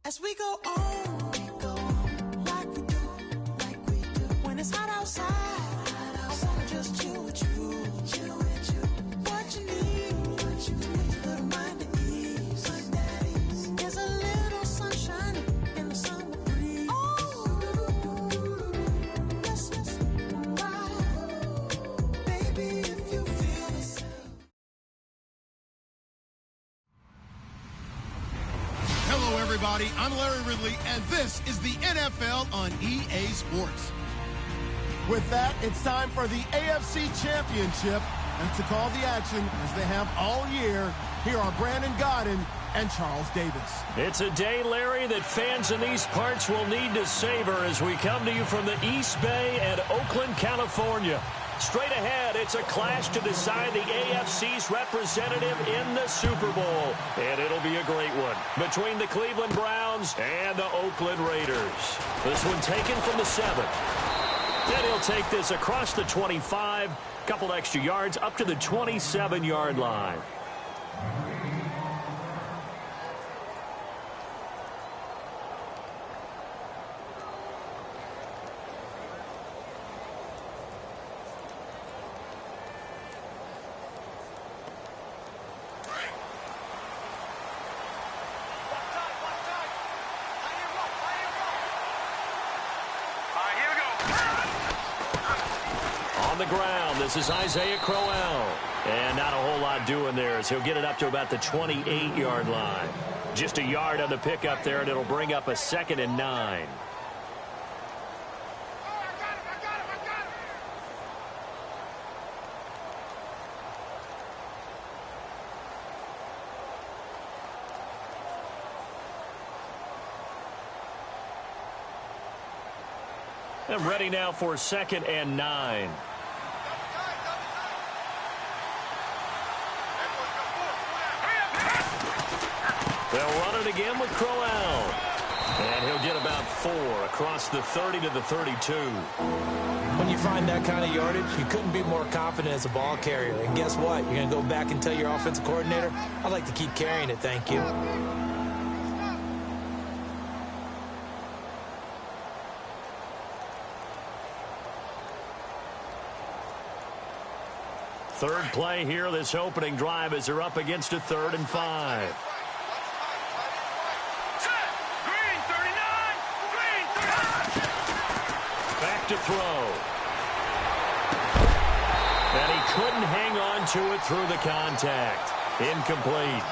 As we go on, like we do, when it's hot outside, I wanna just chill with you. What you need, a little mind to ease. There's a little sunshine in the summer breeze. Oh, let's ride, baby, if you feel the same. Hello, everybody. I'm Larry Ridley, and this is the NFL on EA Sports. With that, it's time for the AFC Championship. And to call the action, as they have all year, here are Brandon Godden and Charles Davis. It's a day, Larry, that fans in these parts will need to savor as we come to you from the East Bay and Oakland, California. Straight ahead, it's a clash to decide the AFC's representative in the Super Bowl. And it'll be a great one between the Cleveland Browns and the Oakland Raiders. This one taken from the 7. Then he'll take this across the 25, couple extra yards up to the 27-yard line. The ground. This is Isaiah Crowell. And not a whole lot doing there as he'll get it up to about the 28-yard line. Just a yard on the pickup there, and it'll bring up a 2nd and 9. And ready now for 2nd and 9. They'll run it again with Crowell. And he'll get about 4 across the 30 to the 32. When you find that kind of yardage, you couldn't be more confident as a ball carrier. And guess what? You're going to go back and tell your offensive coordinator, I'd like to keep carrying it, thank you. Third play here, this opening drive, as they're up against a 3rd and 5. Back to throw. And he couldn't hang on to it through the contact. Incomplete.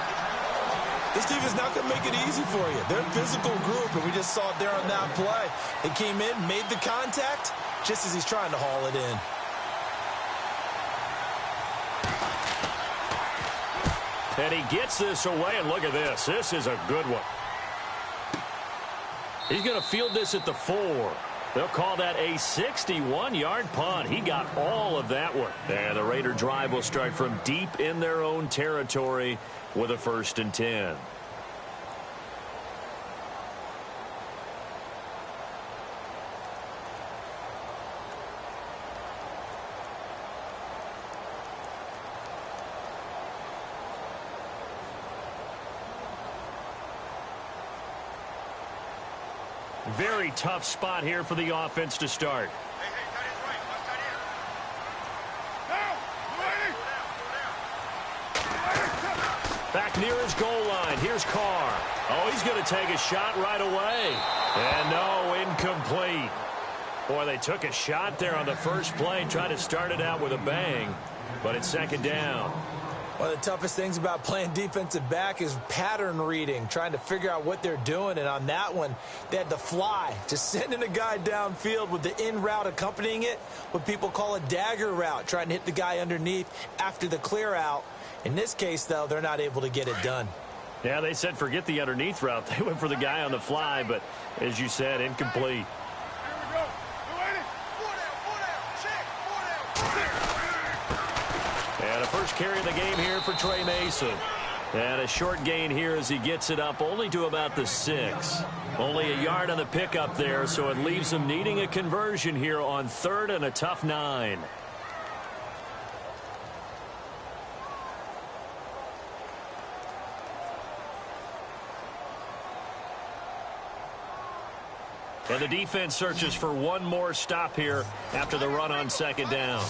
This team is not going to make it easy for you. They're a physical group, and we just saw it there on that play. They came in, made the contact, just as he's trying to haul it in. And he gets this away, and look at this. This is a good one. He's going to field this at the 4. They'll call that a 61-yard punt. He got all of that one. And the Raider drive will start from deep in their own territory with a 1st and 10. Very tough spot here for the offense to start. Back near his goal line. Here's Carr. Oh, he's going to take a shot right away. And no, incomplete. Boy, they took a shot there on the first play, tried to start it out with a bang, but it's 2nd down. One of the toughest things about playing defensive back is pattern reading, trying to figure out what they're doing. And on that one, they had to fly, just sending a guy downfield with the in route accompanying it, what people call a dagger route, trying to hit the guy underneath after the clear out. In this case, though, they're not able to get it done. Yeah, they said forget the underneath route. They went for the guy on the fly, but as you said, incomplete. And a first carry of the game here for Trey Mason. And a short gain here as he gets it up only to about the 6. Only a yard on the pickup there, so it leaves him needing a conversion here on 3rd and a tough 9. And the defense searches for one more stop here after the run on second down.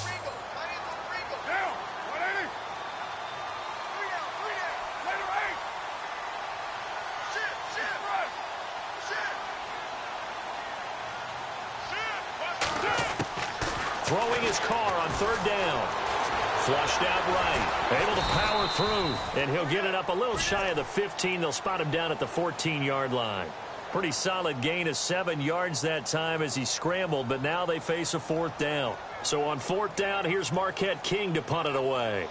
Throwing his car on third down. Flushed out right. Able to power through. And he'll get it up a little shy of the 15. They'll spot him down at the 14-yard line. Pretty solid gain of 7 yards that time as he scrambled, but now they face a fourth down. So on fourth down, here's Marquette King to punt it away.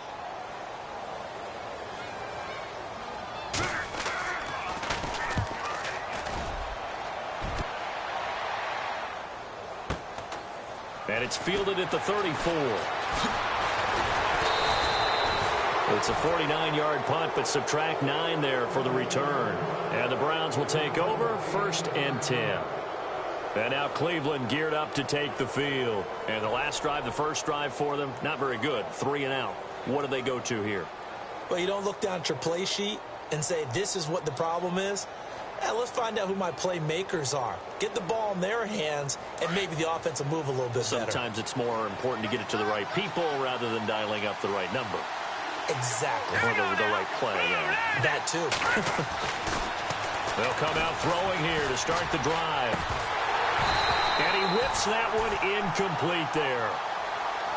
And it's fielded at the 34. It's a 49-yard punt, but subtract 9 there for the return. And the Browns will take over, 1st and 10. And now Cleveland geared up to take the field. And the last drive, the first drive for them, not very good. 3 and out. What do they go to here? Well, you don't look down at your play sheet and say, this is what the problem is. Let's find out who my playmakers are. Get the ball in their hands, and maybe the offense will move a little bit better. Sometimes it's more important to get it to the right people rather than dialing up the right number. Exactly. Or the right play, yeah. That, too. They'll come out throwing here to start the drive. And he whips that one incomplete there.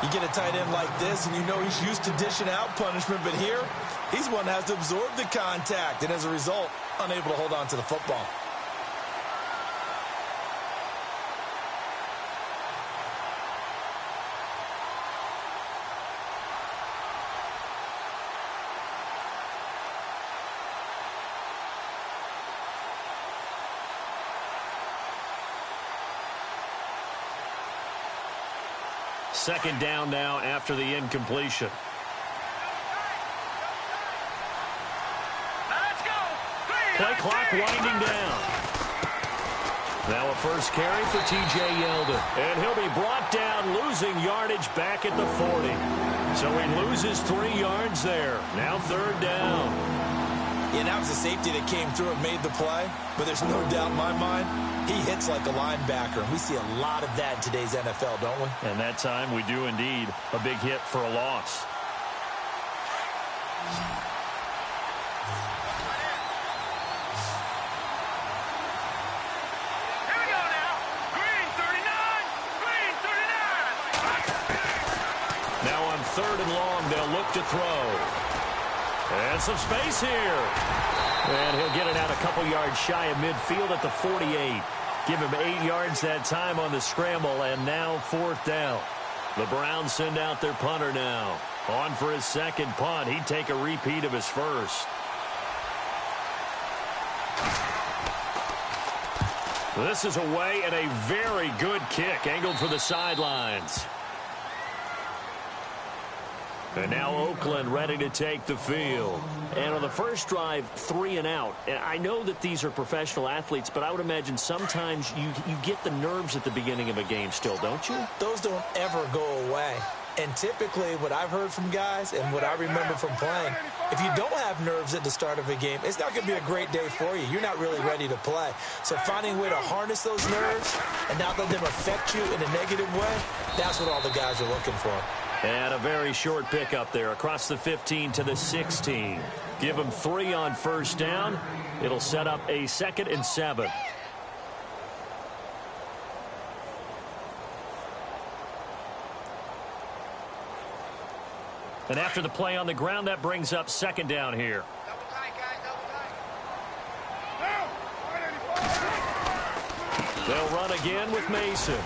You get a tight end like this, and you know he's used to dishing out punishment, but here, he's one that has to absorb the contact, and as a result, unable to hold on to the football. Second down now after the incompletion. Play clock winding down. Now a first carry for T.J. Yeldon. And he'll be brought down, losing yardage back at the 40. So he loses 3 yards there. Now third down. Yeah, that was a safety that came through and made the play. But there's no doubt in my mind, he hits like a linebacker. And we see a lot of that in today's NFL, don't we? And that time we do indeed. A big hit for a loss. Third and long, they'll look to throw. And some space here. And he'll get it out a couple yards shy of midfield at the 48. Give him 8 yards that time on the scramble, and now fourth down. The Browns send out their punter now. On for his second punt. He'd take a repeat of his first. This is away and a very good kick, angled for the sidelines. And now Oakland ready to take the field. And on the first drive, 3 and out. And I know that these are professional athletes, but I would imagine sometimes you get the nerves at the beginning of a game still, don't you? Those don't ever go away. And typically what I've heard from guys and what I remember from playing, if you don't have nerves at the start of a game, it's not going to be a great day for you. You're not really ready to play. So finding a way to harness those nerves and not let them affect you in a negative way, that's what all the guys are looking for. And a very short pickup there across the 15 to the 16. Give them 3 on first down. It'll set up a 2nd and 7. And after the play on the ground, that brings up 2nd down here. They'll run again with Mason.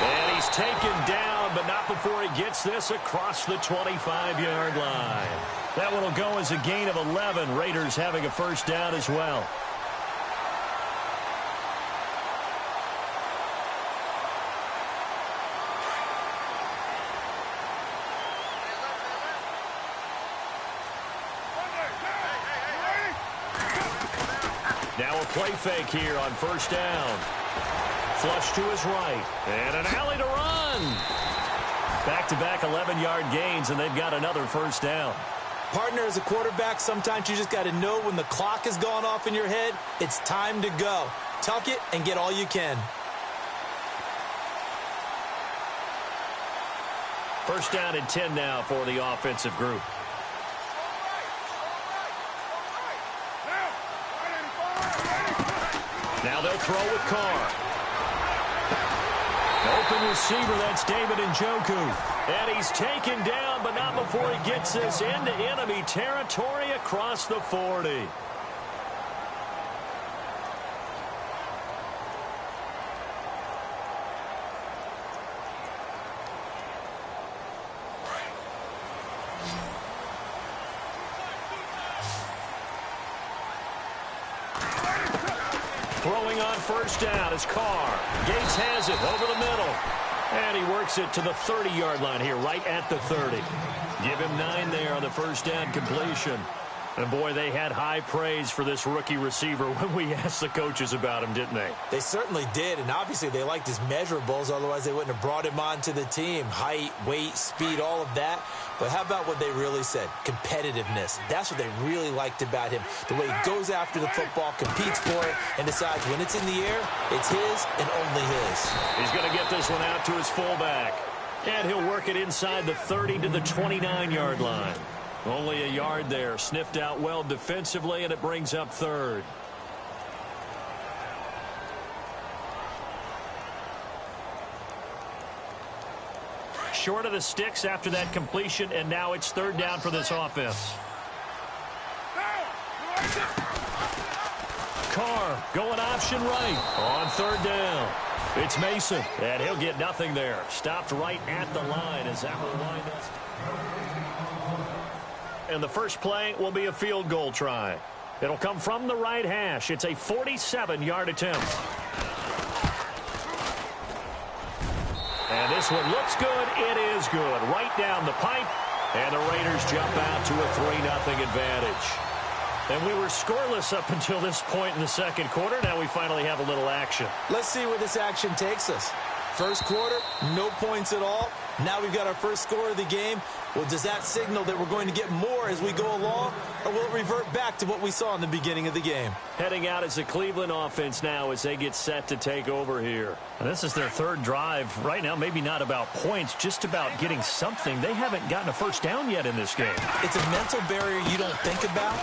And he's taken down, but not before he gets this across the 25-yard line. That one will go as a gain of 11. Raiders having a first down as well. Now a play fake here on first down. Flush to his right. And an alley to run. Back-to-back 11-yard gains, and they've got another first down. Partner, as a quarterback, sometimes you just got to know when the clock has gone off in your head, it's time to go. tuck it, and get all you can. First down and 10 now for the offensive group. Now they'll throw with Carr. Open receiver, that's David Njoku. And he's taken down, but not before he gets this into enemy territory across the 40. Throwing on first down is Carr. Gates has it over the middle. And he works it to the 30-yard line here, right at the 30. Give him 9 there on the first down completion. And, boy, they had high praise for this rookie receiver when we asked the coaches about him, didn't they? They certainly did, and obviously they liked his measurables. Otherwise, they wouldn't have brought him onto the team. Height, weight, speed, all of that. But how about what they really said? Competitiveness. That's what they really liked about him. The way he goes after the football, competes for it, and decides when it's in the air, it's his and only his. He's going to get this one out to his fullback. And he'll work it inside the 30 to the 29-yard line. Only a yard there. Sniffed out well defensively, and it brings up third. Short of the sticks after that completion, and now it's third down for this offense. Carr going option right on third down. It's Mason, and he'll get nothing there. Stopped right at the line as that will wind us. And the first play will be a field goal try. It'll come from the right hash. It's a 47-yard attempt. And this one looks good. It is good. Right down the pipe. And the Raiders jump out to a 3-0 advantage. And we were scoreless up until this point in the second quarter. Now we finally have a little action. Let's see where this action takes us. First quarter, no points at all. Now we've got our first score of the game. Well, does that signal that we're going to get more as we go along, or will it revert back to what we saw in the beginning of the game? Heading out is the Cleveland offense now as they get set to take over here. And this is their third drive. Right now, maybe not about points, just about getting something. They haven't gotten a first down yet in this game. It's a mental barrier you don't think about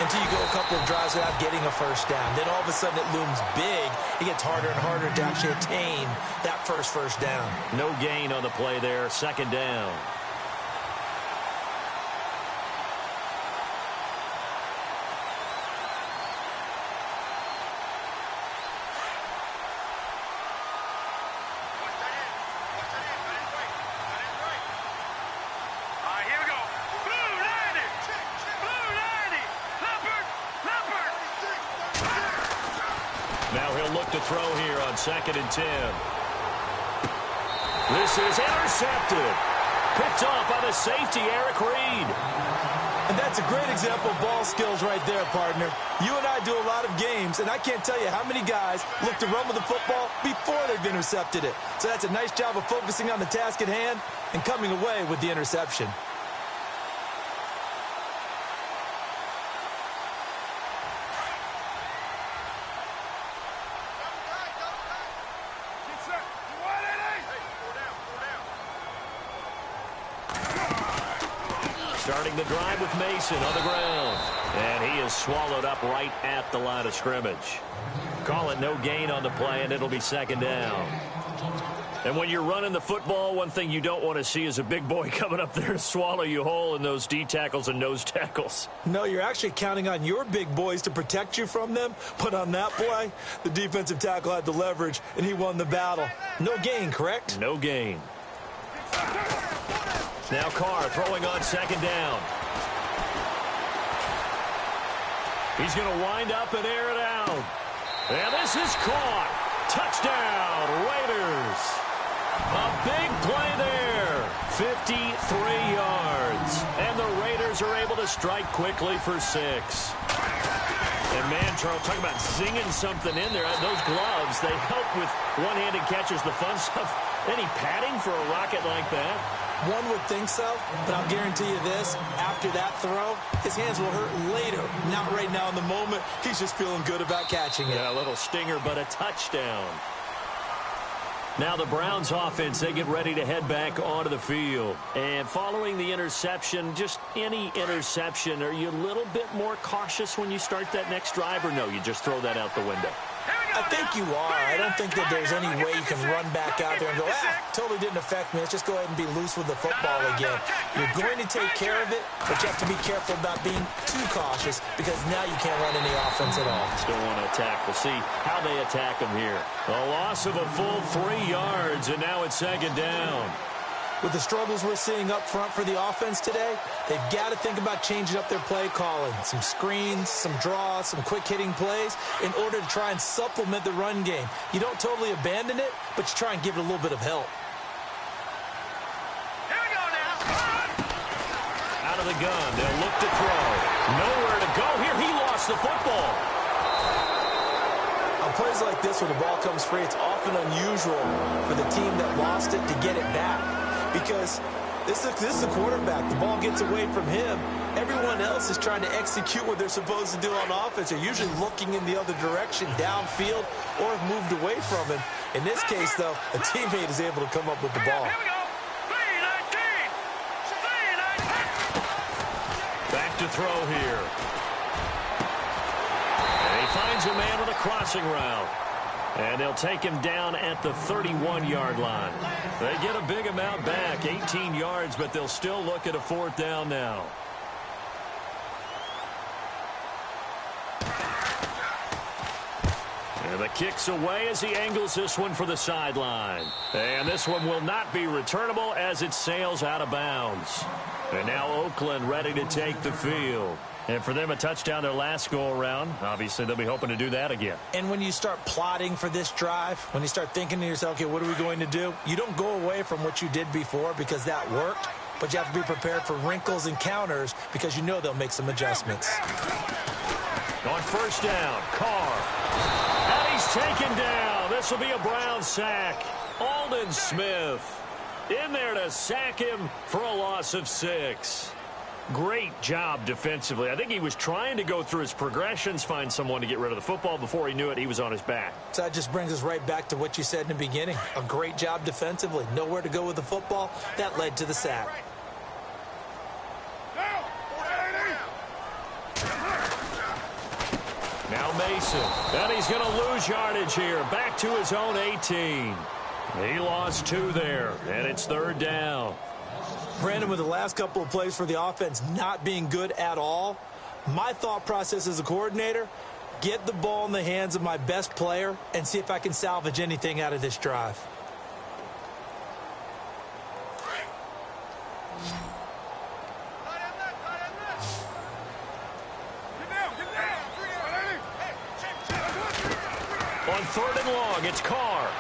until you go a couple of drives without getting a first down. Then all of a sudden it looms big. It gets harder and harder to actually attain that first down. No gain on the play there. Second down. To throw here on 2nd and 10. This is intercepted. Picked off by the safety, Eric Reed. And that's a great example of ball skills right there, partner. You and I do a lot of games, and I can't tell you how many guys look to run with the football before they've intercepted it. So that's a nice job of focusing on the task at hand and coming away with the interception. Starting the drive with Mason on the ground. And he is swallowed up right at the line of scrimmage. Call it no gain on the play, and it'll be second down. And when you're running the football, one thing you don't want to see is a big boy coming up there to swallow you whole in those D tackles and nose tackles. No, you're actually counting on your big boys to protect you from them. But on that play, the defensive tackle had the leverage, and he won the battle. No gain, correct? No gain. Now Carr throwing on second down. He's going to wind up and air it out. And this is caught. Touchdown, Raiders. A big play there. 53 yards. And the Raiders are able to strike quickly for 6. And man, Charles, talking about zinging something in there. Those gloves, they help with one-handed catches, the fun stuff. Any padding for a rocket like that? One would think so, but I'll guarantee you this, after that throw, his hands will hurt later, not right now in the moment. He's just feeling good about catching it. Yeah, a little stinger, but a touchdown. Now the Browns offense, they get ready to head back onto the field. And following the interception, just any interception, are you a little bit more cautious when you start that next drive, or no, you just throw that out the window? I think you are. I don't think that there's any way you can run back out there and go, totally didn't affect me. Let's just go ahead and be loose with the football again. You're going to take care of it, but you have to be careful about being too cautious because now you can't run any offense at all. Still want to attack. We'll see how they attack them here. A loss of a full 3 yards, and now it's second down. With the struggles we're seeing up front for the offense today, they've got to think about changing up their play calling. Some screens, some draws, some quick-hitting plays in order to try and supplement the run game. You don't totally abandon it, but you try and give it a little bit of help. Here we go now. Out of the gun, they'll look to throw. Nowhere to go here. He lost the football. On plays like this where the ball comes free, it's often unusual for the team that lost it to get it back. Because this is the quarterback. The ball gets away from him. Everyone else is trying to execute what they're supposed to do on offense. They're usually looking in the other direction, downfield, or have moved away from him. In this case, though, a teammate is able to come up with the ball. Here we go. 3-19. Back to throw here. And he finds a man with a crossing route. And they'll take him down at the 31-yard line. They get a big amount back, 18 yards, but they'll still look at a 4th down now. And the kick's away as he angles this one for the sideline. And this one will not be returnable as it sails out of bounds. And now Oakland ready to take the field. And for them, a touchdown their last go-around. Obviously, they'll be hoping to do that again. And when you start plotting for this drive, when you start thinking to yourself, okay, what are we going to do? You don't go away from what you did before because that worked, but you have to be prepared for wrinkles and counters because you know they'll make some adjustments. On 1st down, Carr. And he's taken down. This will be a Brown sack. Aldon Smith in there to sack him for a loss of 6. Great job defensively. I think he was trying to go through his progressions, find someone to get rid of the football. Before he knew it, he was on his back. So that just brings us right back to what you said in the beginning. A great job defensively. Nowhere to go with the football. That led to the sack. Now Mason. And he's going to lose yardage here. Back to his own 18. He lost 2 there, and it's 3rd down. Brandon, with the last couple of plays for the offense not being good at all, my thought process as a coordinator, get the ball in the hands of my best player and see if I can salvage anything out of this drive. On 3rd and long, it's Carr.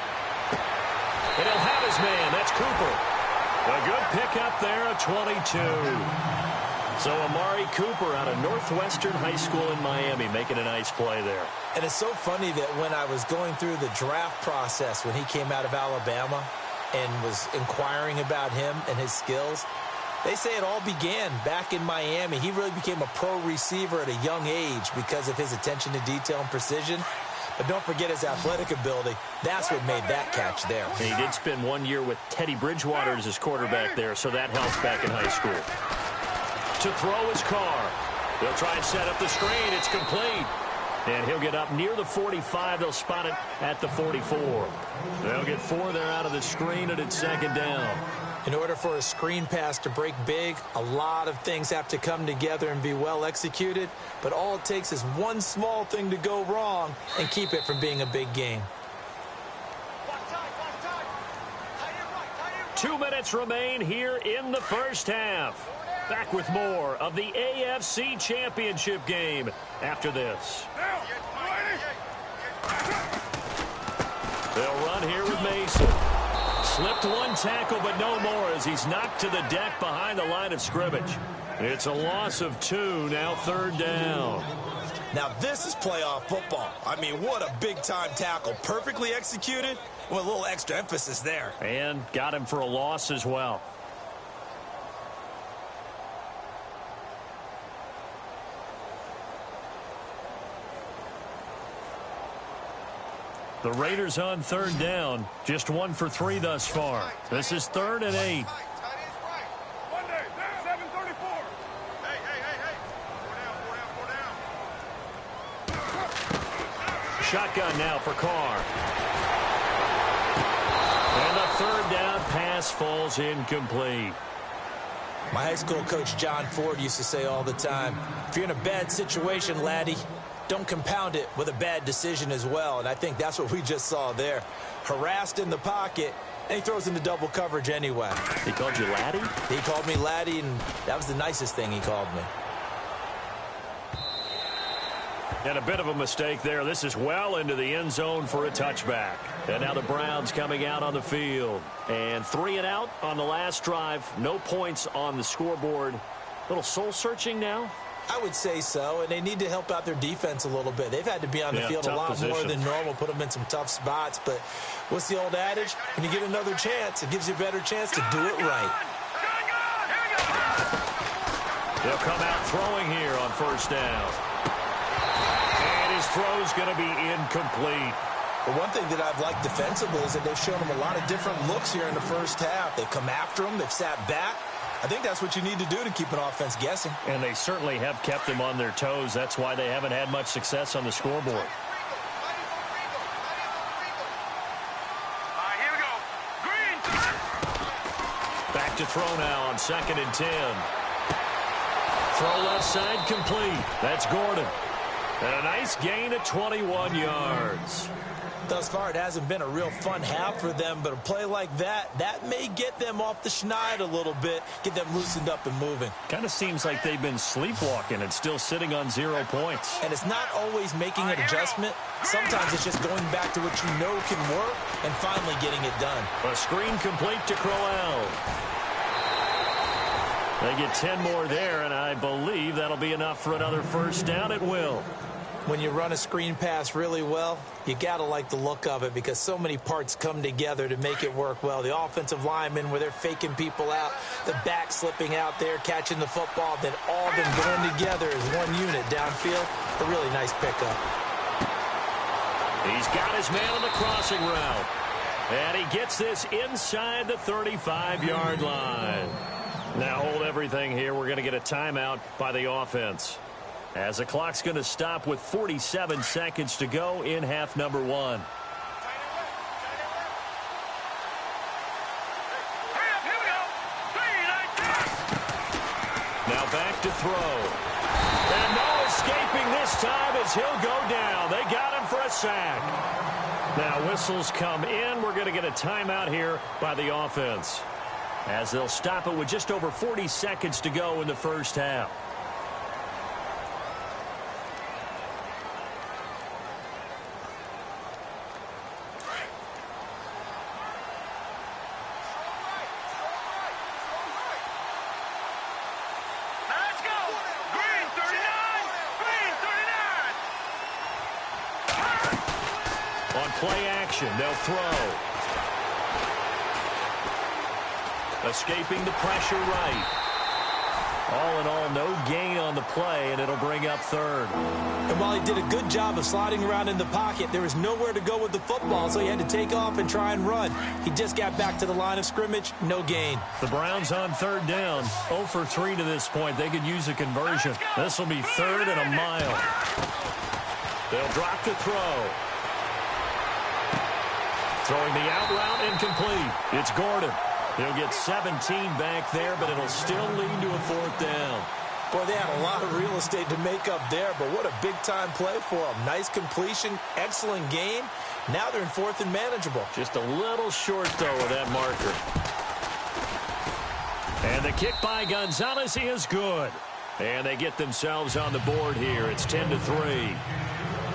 And he'll have his man. That's Cooper. A good pickup there at 22. So Amari Cooper out of Northwestern High School in Miami making a nice play there. And it's so funny that when I was going through the draft process when he came out of Alabama and was inquiring about him and his skills, they say it all began back in Miami. He really became a pro receiver at a young age because of his attention to detail and precision. But don't forget his athletic ability. That's what made that catch there. And he did spend 1 year with Teddy Bridgewater as his quarterback there, so that helps back in high school. To throw his Carr. They'll try and set up the screen. It's complete. And he'll get up near the 45. They'll spot it at the 44. They'll get 4 there out of the screen, and it's 2nd down. In order for a screen pass to break big, a lot of things have to come together and be well executed. But all it takes is one small thing to go wrong and keep it from being a big game. 2 minutes remain here in the first half. Back with more of the AFC Championship game after this. They'll run here with Mason. Slipped 1 tackle, but no more as he's knocked to the deck behind the line of scrimmage. It's a loss of 2, now 3rd down. Now this is playoff football. I mean, what a big-time tackle. Perfectly executed with a little extra emphasis there. And got him for a loss as well. The Raiders on third down. Just 1 for 3 thus far. This is 3rd and 8. Monday, 7:34. Shotgun now for Carr. And the 3rd down pass falls incomplete. My high school coach, John Ford, used to say all the time, if you're in a bad situation, laddie, don't compound it with a bad decision as well. And I think that's what we just saw there. Harassed in the pocket, and he throws into double coverage anyway. He called you laddie? He called me laddie, and that was the nicest thing he called me. And a bit of a mistake there. This is well into the end zone for a touchback. And now the Browns coming out on the field. And 3 and out on the last drive. No points on the scoreboard. Little soul-searching now? I would say so, and they need to help out their defense a little bit. They've had to be on the field a lot more than normal, put them in some tough spots. But what's the old adage? When you get another chance, it gives you a better chance to do it right. They'll come out throwing here on 1st down. And his throw's going to be incomplete. But one thing that I've liked defensively is that they've shown them a lot of different looks here in the first half. They've come after them. They've sat back. I think that's what you need to do to keep an offense guessing. And they certainly have kept them on their toes. That's why they haven't had much success on the scoreboard. Here we go. Green. Back to throw now on 2nd and 10. Throw left side complete. That's Gordon. And a nice gain of 21 yards. Thus far, it hasn't been a real fun half for them, but a play like that may get them off the schneid a little bit, get them loosened up and moving. Kind of seems like they've been sleepwalking and still sitting on 0 points. And it's not always making an adjustment. Sometimes it's just going back to what you know can work and finally getting it done. A screen complete to Crowell. They get 10 more there, and I believe that'll be enough for another 1st down. It will. When you run a screen pass really well, you got to like the look of it because so many parts come together to make it work well. The offensive linemen where they're faking people out, the back slipping out there, catching the football, then all of them going together as one unit downfield. A really nice pickup. He's got his man on the crossing route. And he gets this inside the 35-yard line. Now hold everything here. We're going to get a timeout by the offense, as the clock's going to stop with 47 seconds to go in half number 1. Now back to throw. And no escaping this time as he'll go down. They got him for a sack. Now whistles come in. We're going to get a timeout here by the offense, as they'll stop it with just over 40 seconds to go in the first half. Let's go. Green 39. Green 39. On play action, they'll throw. Escaping the pressure right. All in all, no gain on the play, and it'll bring up 3rd. And while he did a good job of sliding around in the pocket, there was nowhere to go with the football, so he had to take off and try and run. He just got back to the line of scrimmage, no gain. The Browns on 3rd down, 0 for 3 to this point. They could use a conversion. This will be 3rd and a mile. They'll drop the throw. Throwing the out route incomplete. It's Gordon. He'll get 17 back there, but it'll still lead to a 4th down. Boy, they had a lot of real estate to make up there, but what a big-time play for them. Nice completion, excellent game. Now they're in 4th and manageable. Just a little short, though, of that marker. And the kick by Gonzalez is good. And they get themselves on the board here. It's 10-3.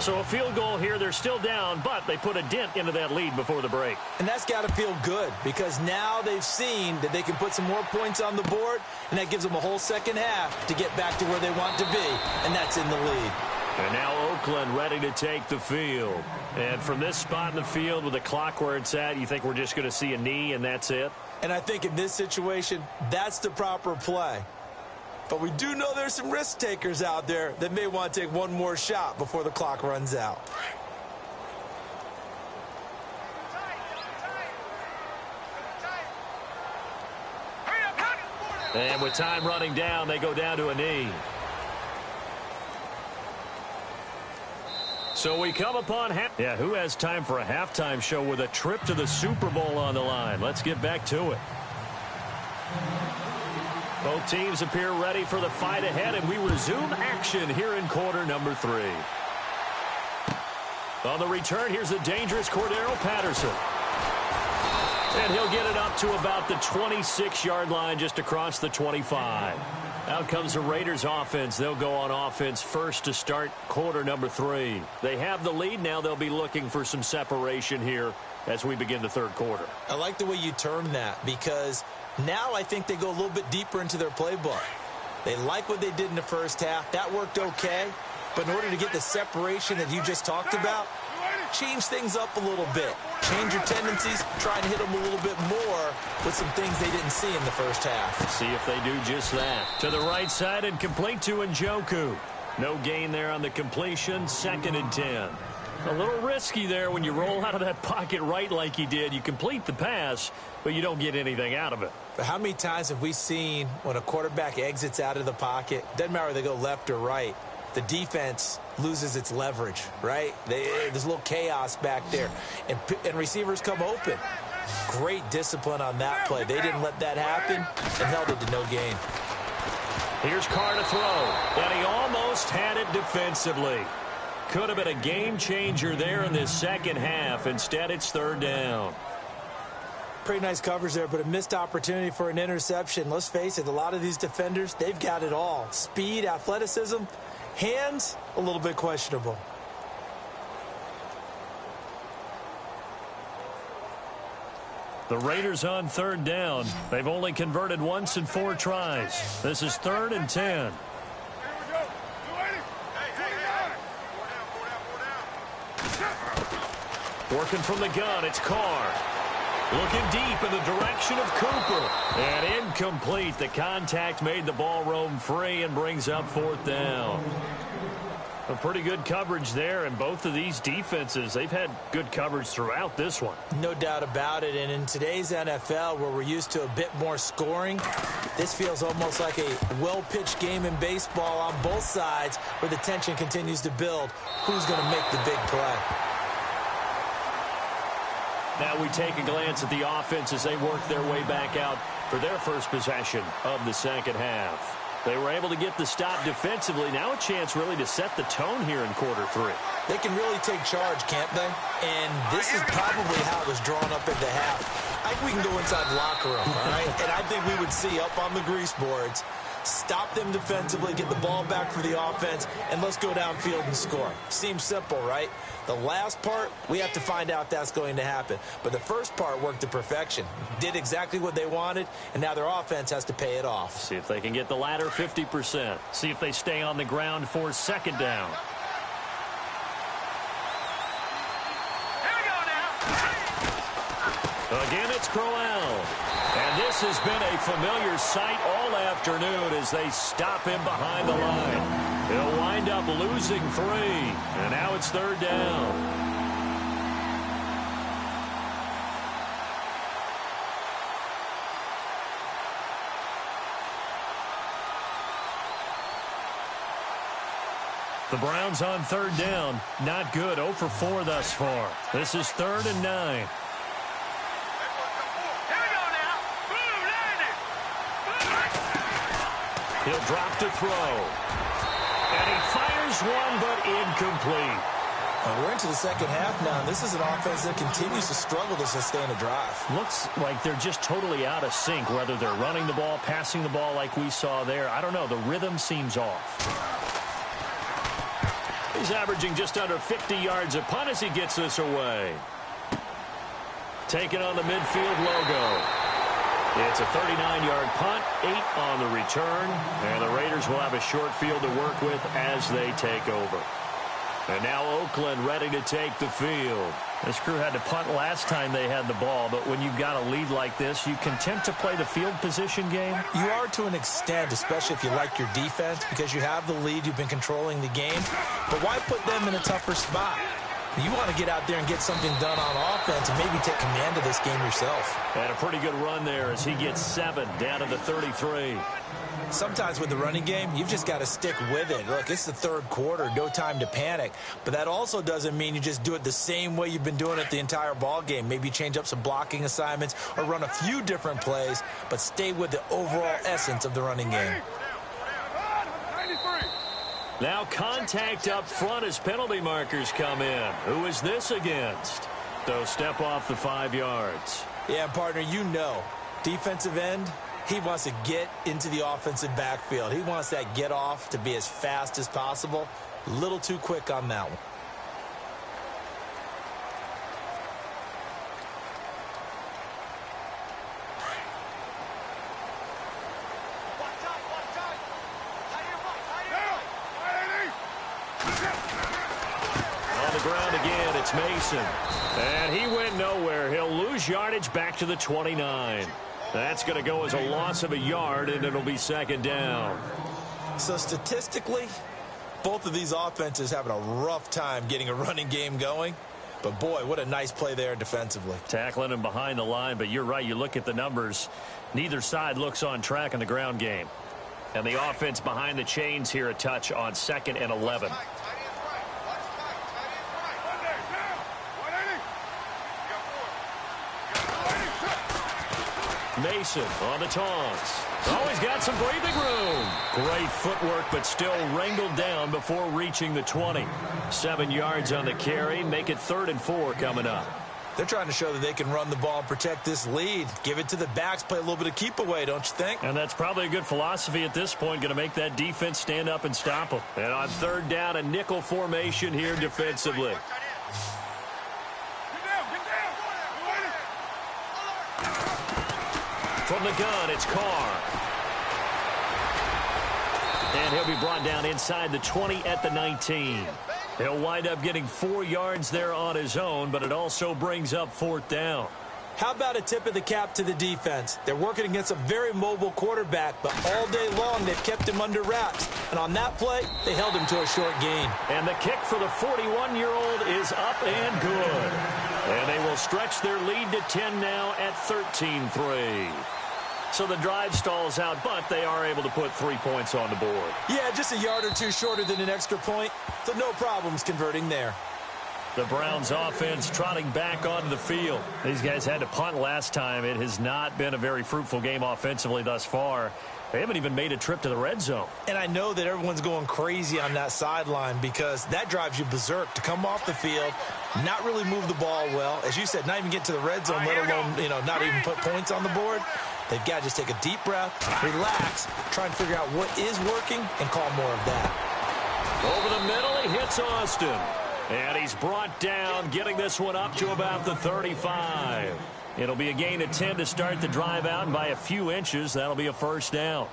So a field goal here. They're still down, but they put a dent into that lead before the break. And that's got to feel good because now they've seen that they can put some more points on the board, and that gives them a whole second half to get back to where they want to be, and that's in the lead. And now Oakland ready to take the field. And from this spot in the field with the clock where it's at, you think we're just going to see a knee and that's it? And I think in this situation, that's the proper play. But we do know there's some risk takers out there that may want to take one more shot before the clock runs out. And with time running down, they go down to a knee. So we come upon who has time for a halftime show with a trip to the Super Bowl on the line? Let's get back to it. Both teams appear ready for the fight ahead, and we resume action here in quarter number 3. On the return, here's the dangerous Cordero Patterson. And he'll get it up to about the 26-yard line, just across the 25. Out comes the Raiders offense. They'll go on offense first to start quarter number 3. They have the lead. Now they'll be looking for some separation here as we begin the third quarter. I like the way you term that, because now I think they go a little bit deeper into their playbook. They like what they did in the first half. That worked okay. But in order to get the separation that you just talked about, change things up a little bit. Change your tendencies. Try and hit them a little bit more with some things they didn't see in the first half. See if they do just that. To the right side and complete to Njoku. No gain there on the completion. 2nd and 10. A little risky there when you roll out of that pocket right like he did. You complete the pass, but you don't get anything out of it. But how many times have we seen when a quarterback exits out of the pocket, doesn't matter whether they go left or right, the defense loses its leverage, right? There's a little chaos back there, and receivers come open. Great discipline on that play. They didn't let that happen and held it to no gain. Here's Carr to throw, and he almost had it defensively. Could have been a game changer there in this second half. Instead, it's 3rd down. Pretty nice coverage there, but a missed opportunity for an interception. Let's face it, a lot of these defenders, they've got it all. Speed, athleticism, hands, a little bit questionable. The Raiders on 3rd down. They've only converted once in 4 tries. This is 3rd and 10. Working from the gun, it's Carr. Looking deep in the direction of Cooper. And incomplete. The contact made the ball roam free and brings up 4th down. A pretty good coverage there, and both of these defenses, they've had good coverage throughout this one. No doubt about it, and in today's NFL, where we're used to a bit more scoring, this feels almost like a well-pitched game in baseball on both sides, where the tension continues to build. Who's going to make the big play? Now we take a glance at the offense as they work their way back out for their first possession of the second half. They were able to get the stop defensively. Now a chance really to set the tone here in quarter 3. They can really take charge, can't they? And this is probably how it was drawn up in the half. I think we can go inside the locker room, all right? And I think we would see up on the grease boards, stop them defensively, get the ball back for the offense, and let's go downfield and score. Seems simple, right? The last part, we have to find out if that's going to happen. But the first part worked to perfection. Did exactly what they wanted, and now their offense has to pay it off. See if they can get the latter 50%. See if they stay on the ground for 2nd down. Here we go now. Again, it's Crowell. And this has been a familiar sight all afternoon as they stop him behind the line. He'll wind up losing 3, and now it's 3rd down. The Browns on 3rd down. Not good. 0 for 4 thus far. This is 3rd and 9. He'll drop to throw. And he fires one, but incomplete. We're into the second half now, and this is an offense that continues to struggle to sustain a drive. Looks like they're just totally out of sync, whether they're running the ball, passing the ball like we saw there. I don't know. The rhythm seems off. He's averaging just under 50 yards a punt as he gets this away. Taking on the midfield logo. It's a 39-yard punt, 8 on the return, and the Raiders will have a short field to work with as they take over. And now Oakland ready to take the field. This crew had to punt last time they had the ball, but when you've got a lead like this, you content to play the field position game? You are to an extent, especially if you like your defense, because you have the lead, you've been controlling the game. But why put them in a tougher spot? You want to get out there and get something done on offense and maybe take command of this game yourself. And a pretty good run there as he gets 7 down to the 33. Sometimes with the running game, you've just got to stick with it. Look, it's the third quarter, no time to panic. But that also doesn't mean you just do it the same way you've been doing it the entire ball game. Maybe change up some blocking assignments or run a few different plays, but stay with the overall essence of the running game. Now contact up front as penalty markers come in. Who is this against? So step off the 5 yards. Yeah, partner, you know, defensive end, he wants to get into the offensive backfield. He wants that get off to be as fast as possible. A little too quick on that one. Ground again, it's Mason. And he went nowhere. He'll lose yardage back to the 29. That's going to go as a loss of a yard, and it'll be 2nd down. So statistically, both of these offenses having a rough time getting a running game going. But, boy, what a nice play there defensively. Tackling him behind the line, but you're right. You look at the numbers. Neither side looks on track in the ground game. And the offense behind the chains here a touch on 2nd and 11. Mason on the taunts. Always got some breathing room. Great footwork, but still wrangled down before reaching the 20. 7 yards on the carry. Make it 3rd and 4 coming up. They're trying to show that they can run the ball and protect this lead. Give it to the backs, play a little bit of keep away, don't you think? And that's probably a good philosophy at this point. Going to make that defense stand up and stop them. And on 3rd down, a nickel formation here defensively. From the gun, it's Carr. And he'll be brought down inside the 20 at the 19. He'll wind up getting 4 yards there on his own, but it also brings up 4th down. How about a tip of the cap to the defense? They're working against a very mobile quarterback, but all day long they've kept him under wraps. And on that play, they held him to a short gain. And the kick for the 41-year-old is up and good. And they will stretch their lead to 10 now at 13-3. So the drive stalls out, but they are able to put 3 points on the board. Yeah, just a yard or two shorter than an extra point, so no problems converting there. The Browns offense trotting back onto the field. These guys had to punt last time. It has not been a very fruitful game offensively thus far. They haven't even made a trip to the red zone. And I know that everyone's going crazy on that sideline because that drives you berserk to come off the field, not really move the ball well. As you said, not even get to the red zone, let alone, not even put points on the board. They've got to just take a deep breath, relax, try and figure out what is working, and call more of that. Over the middle, he hits Austin. And he's brought down, getting this one up to about the 35. It'll be a gain of 10 to start the drive out, and by a few inches, that'll be a 1st down.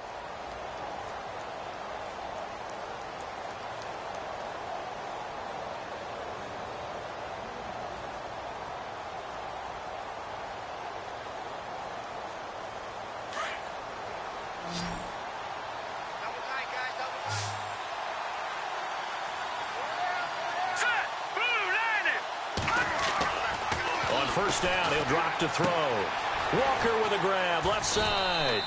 First down, he'll drop to throw. Walker with a grab, left side.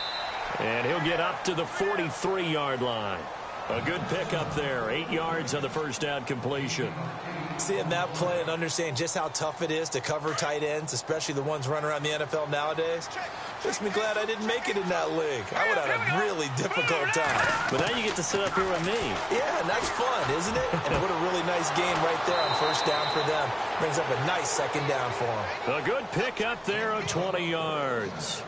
And he'll get up to the 43-yard line. A good pickup there, 8 yards on the first down completion. Seeing that play and understanding just how tough it is to cover tight ends, especially the ones running around the NFL nowadays, makes me glad I didn't make it in that league. I would have had a really difficult time. But now you get to sit up here with me. Yeah, and that's fun, isn't it? And what a really nice game right there on first down for them. Brings up a nice 2nd down for them. A good pickup there of 20 yards.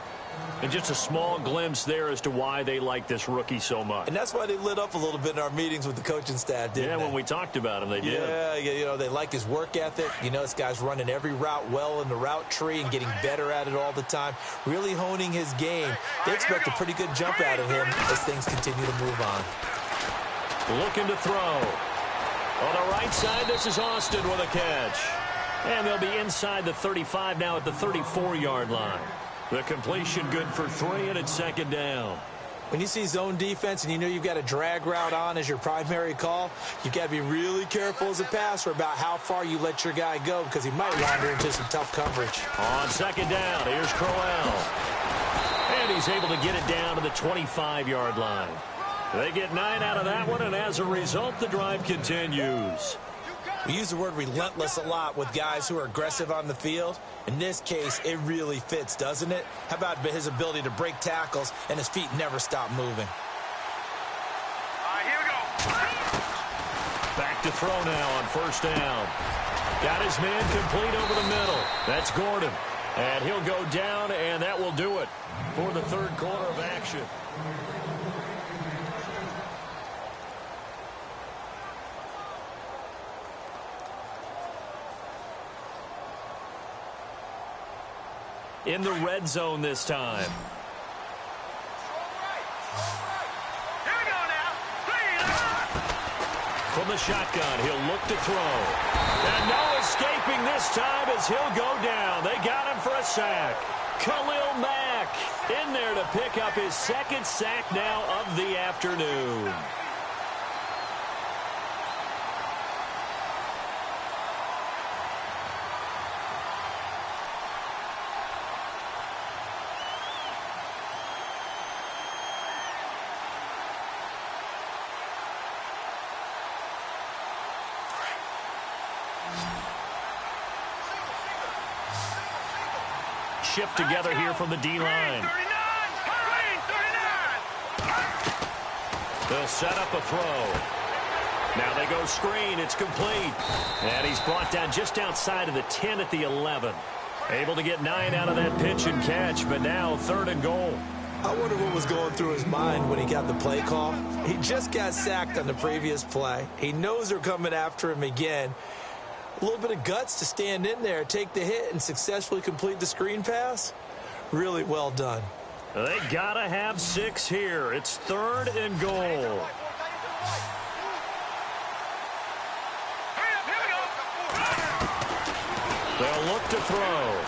And just a small glimpse there as to why they like this rookie so much. And that's why they lit up a little bit in our meetings with the coaching staff, didn't they? Yeah, when we talked about him, they did. Yeah, they like his work ethic. This guy's running every route well in the route tree and getting better at it all the time, really honing his game. They expect a pretty good jump out of him as things continue to move on. Looking to throw. On the right side, this is Austin with a catch. And they'll be inside the 35 now at the 34-yard line. The completion good for 3, and it's 2nd down. When you see zone defense and you know you've got a drag route on as your primary call, you've got to be really careful as a passer about how far you let your guy go because he might wander into some tough coverage. On second down, here's Crowell. And he's able to get it down to the 25-yard line. They get 9 out of that one, and as a result, the drive continues. We use the word relentless a lot with guys who are aggressive on the field. In this case, it really fits, doesn't it? How about his ability to break tackles and his feet never stop moving? All right, here we go. Back to throw now on first down. Got his man complete over the middle. That's Gordon. And he'll go down, and that will do it for the third quarter of action. In the red zone this time. Here we go now. From the shotgun, he'll look to throw. And no escaping this time as he'll go down. They got him for a sack. Khalil Mack in there to pick up his second sack now of the afternoon. Shift together here from the D-line. They'll set up a throw. Now they go screen. It's complete. And he's brought down just outside of the 10 at the 11. Able to get 9 out of that pitch and catch, but now 3rd and goal. I wonder what was going through his mind when he got the play call. He just got sacked on the previous play. He knows they're coming after him again. A little bit of guts to stand in there, take the hit, and successfully complete the screen pass. Really well done. They gotta have 6 here. It's 3rd and goal. They'll look to throw.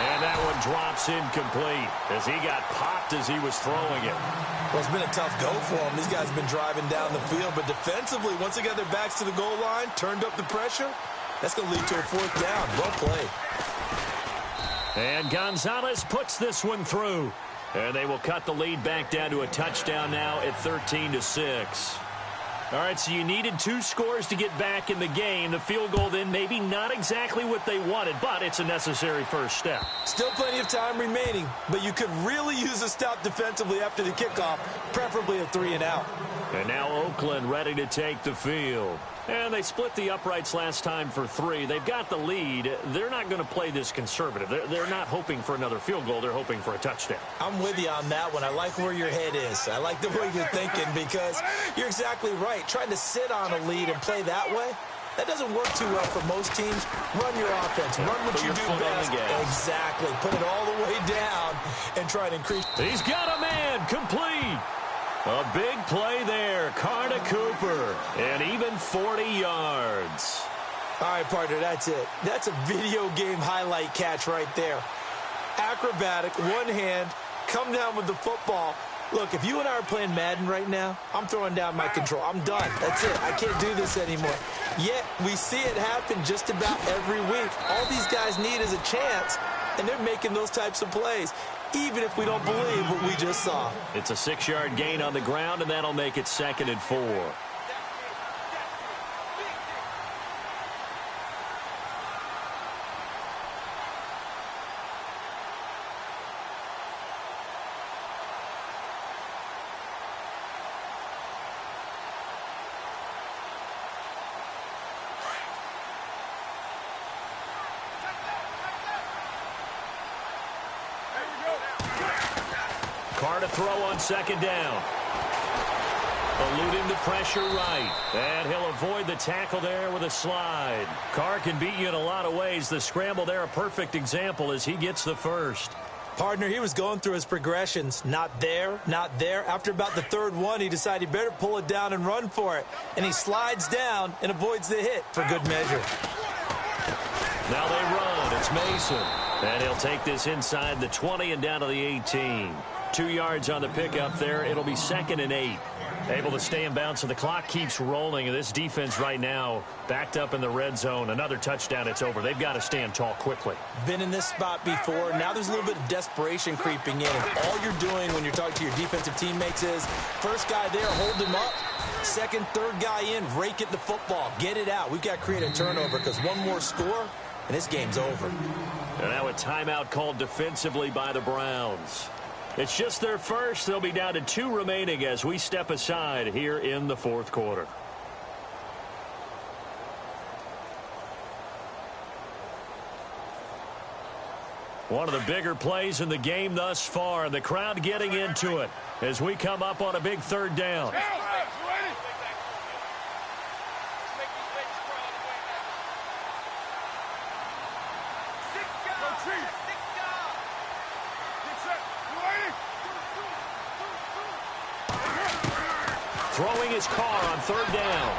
And that one drops incomplete as he got popped as he was throwing it. Well, it's been a tough go for them. These guys have been driving down the field, but defensively, once they got their backs to the goal line, turned up the pressure, that's going to lead to a 4th down. Well played. And Gonzalez puts this one through. And they will cut the lead back down to a touchdown now at 13-6. All right, so you needed 2 scores to get back in the game. The field goal then maybe not exactly what they wanted, but it's a necessary first step. Still plenty of time remaining, but you could really use a stop defensively after the kickoff, preferably a 3 and out. And now Oakland ready to take the field. And they split the uprights last time for 3. They've got the lead. They're not going to play this conservative. They're not hoping for another field goal. They're hoping for a touchdown. I'm with you on that one. I like where your head is. I like the way you're thinking because you're exactly right. Trying to sit on a lead and play that way, that doesn't work too well for most teams. Run your offense. Run what you do best. Exactly. Put it all the way down and try and increase. He's got a man complete. A big play there. Carter Cooper. And even 40 yards. All right, partner, that's it. That's a video game highlight catch right there. Acrobatic, one hand, come down with the football. Look, if you and I are playing Madden right now, I'm throwing down my control. I'm done. That's it. I can't do this anymore. Yet, we see it happen just about every week. All these guys need is a chance, and they're making those types of plays, even if we don't believe what we just saw. It's a 6-yard gain on the ground, and that'll make it 2nd and 4. Carr to throw on 2nd down. Eluding the pressure right. And he'll avoid the tackle there with a slide. Carr can beat you in a lot of ways. The scramble there, a perfect example as he gets the first. Partner, he was going through his progressions. Not there, not there. After about the 3rd one, he decided he better pull it down and run for it. And he slides down and avoids the hit for good measure. Now they run. It's Mason. And he'll take this inside the 20 and down to the 18. 2 yards on the pickup there. It'll be 2nd and 8. Able to stay in bounds, so the clock keeps rolling. And this defense right now backed up in the red zone. Another touchdown, it's over. They've got to stand tall quickly. Been in this spot before. Now there's a little bit of desperation creeping in. And all you're doing when you're talking to your defensive teammates is, first guy there, hold him up. Second, third guy in, rake at the football. Get it out. We've got to create a turnover because one more score, and this game's over. And now a timeout called defensively by the Browns. It's just their first. They'll be down to 2 remaining as we step aside here in the 4th quarter. One of the bigger plays in the game thus far. The crowd getting into it as we come up on a big 3rd down. Throwing his car on 3rd down.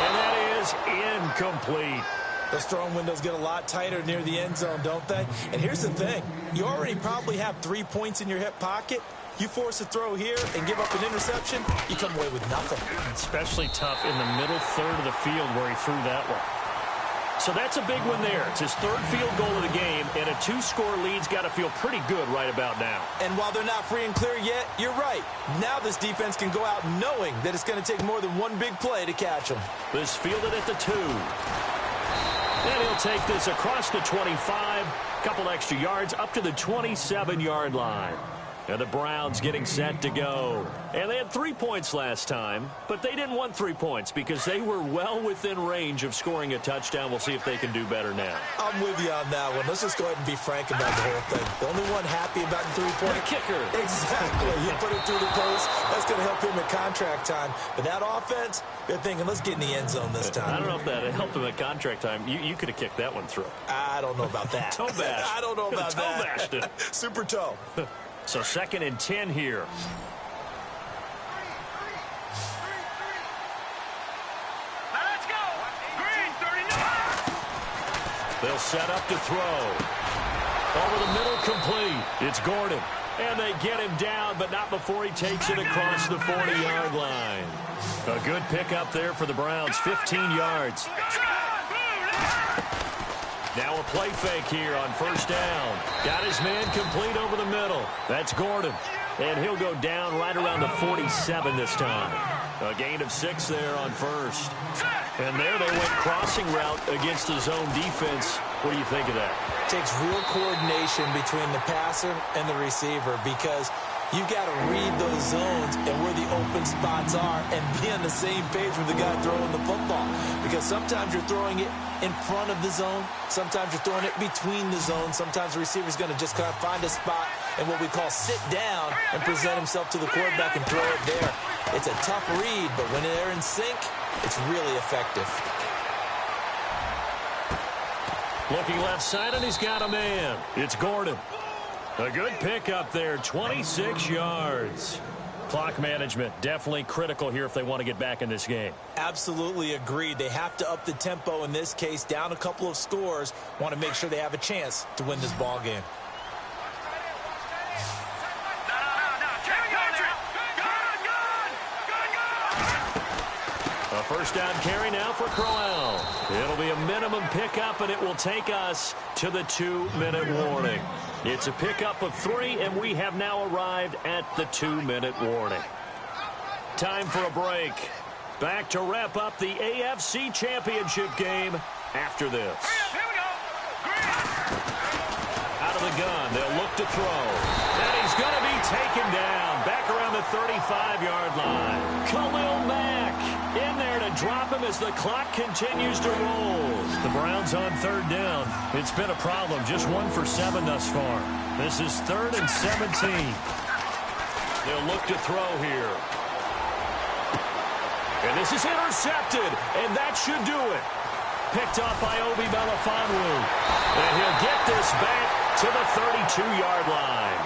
And that is incomplete. Those throwing windows get a lot tighter near the end zone, don't they? And here's the thing. You already probably have 3 points in your hip pocket. You force a throw here and give up an interception, you come away with nothing. Especially tough in the middle third of the field where he threw that one. So that's a big one there. It's his 3rd field goal of the game, and a 2-score lead's got to feel pretty good right about now. And while they're not free and clear yet, you're right. Now this defense can go out knowing that it's going to take more than one big play to catch them. This fielded at the 2. And he'll take this across the 25, couple extra yards up to the 27-yard line. And the Browns getting set to go. And they had 3 points last time, but they didn't want 3 points because they were well within range of scoring a touchdown. We'll see if they can do better now. I'm with you on that one. Let's just go ahead and be frank about the whole thing. The only one happy about the 3-point. The kicker. Exactly. You put it through the post. That's going to help him at contract time. But that offense, they're thinking, let's get in the end zone this time. I don't know if that helped him at contract time. You could have kicked that one through. I don't know about that. Toe bash. I don't know about toe that. bashed it. Super toe. So 2nd and 10 here. Let's go. Green 39. They'll set up to throw. Over the middle, complete. It's Gordon. And they get him down, but not before he takes it across the 40-yard line. A good pickup there for the Browns, 15 yards. Now a play fake here on 1st down. Got his man complete over the middle. That's Gordon. And he'll go down right around the 47 this time. A gain of 6 there on 1st. And there they went crossing route against the zone defense. What do you think of that? Takes real coordination between the passer and the receiver because you've got to read those zones and where the open spots are and be on the same page with the guy throwing the football. Because sometimes you're throwing it in front of the zone. Sometimes you're throwing it between the zones. Sometimes the receiver's going to just kind of find a spot and what we call sit down and present himself to the quarterback and throw it there. It's a tough read, but when they're in sync, it's really effective. Looking left side, and he's got a man. It's Gordon. A good pickup there, 26 yards. Clock management, definitely critical here if they want to get back in this game. Absolutely agreed. They have to up the tempo in this case, down a couple of scores. Want to make sure they have a chance to win this ball game. A 1st down carry now for Crowell. It'll be a minimum pickup, and it will take us to the 2-minute warning. It's a pickup of 3, and we have now arrived at the 2-minute warning. Time for a break. Back to wrap up the AFC Championship game after this. Out of the gun, they'll look to throw. And he's going to be taken down back around the 35-yard line. Khalil Mack in there to drop him as the clock continues to roll. The Browns on 3rd down. It's been a problem. Just 1 for 7 thus far. This is 3rd and 17. They'll look to throw here. And this is intercepted, and that should do it. Picked up by Obi Melifonwu. And he'll get this back to the 32-yard line.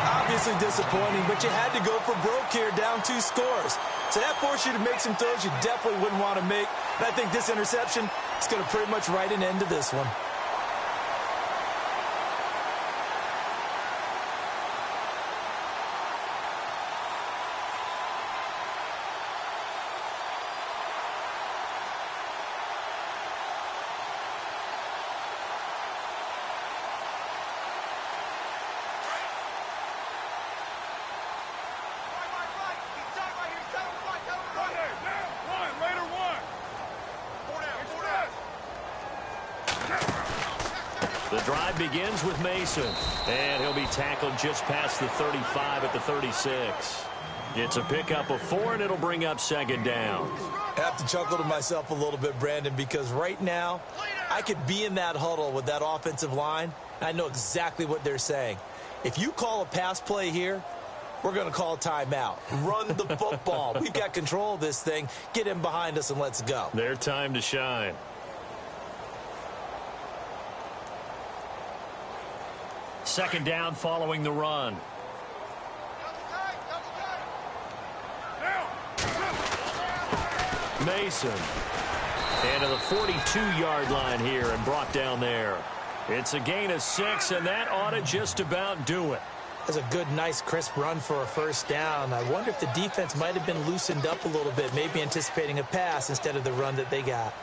Obviously disappointing, but you had to go for broke here, down 2 scores. So that forced you to make some throws you definitely wouldn't want to make. And I think this interception is going to pretty much write an end to this one. The drive begins with Mason, and he'll be tackled just past the 35 at the 36. It's a pickup of 4, and it'll bring up second down. I have to chuckle to myself a little bit, Brandon, because right now I could be in that huddle with that offensive line, and I know exactly what they're saying. If you call a pass play here, we're going to call a timeout. Run the football. We've got control of this thing. Get him behind us and let's go. Their time to shine. Second down following the run. Mason. And to the 42-yard line here and brought down there. It's a gain of 6, and that ought to just about do it. That's a good, nice, crisp run for a first down. I wonder if the defense might have been loosened up a little bit, maybe anticipating a pass instead of the run that they got.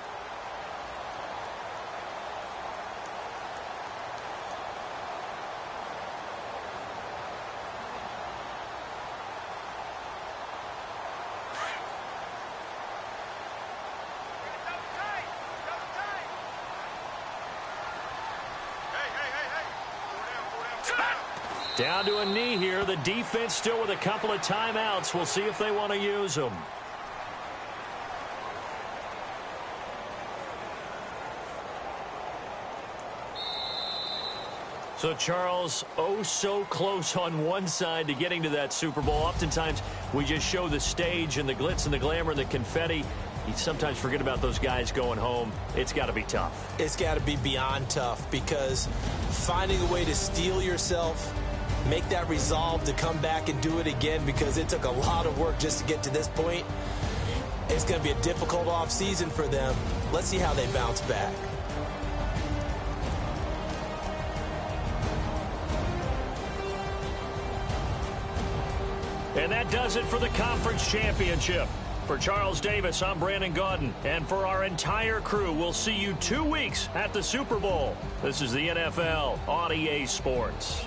Down to a knee here. The defense still with a couple of timeouts. We'll see if they want to use them. So, Charles, oh so close on one side to getting to that Super Bowl. Oftentimes, we just show the stage and the glitz and the glamour and the confetti. You sometimes forget about those guys going home. It's got to be tough. It's got to be beyond tough, because finding a way to steel yourself, make that resolve to come back and do it again, because it took a lot of work just to get to this point. It's going to be a difficult offseason for them. Let's see how they bounce back. And that does it for the conference championship. For Charles Davis, I'm Brandon Gaudin. And for our entire crew, we'll see you 2 weeks at the Super Bowl. This is the NFL on EA Sports.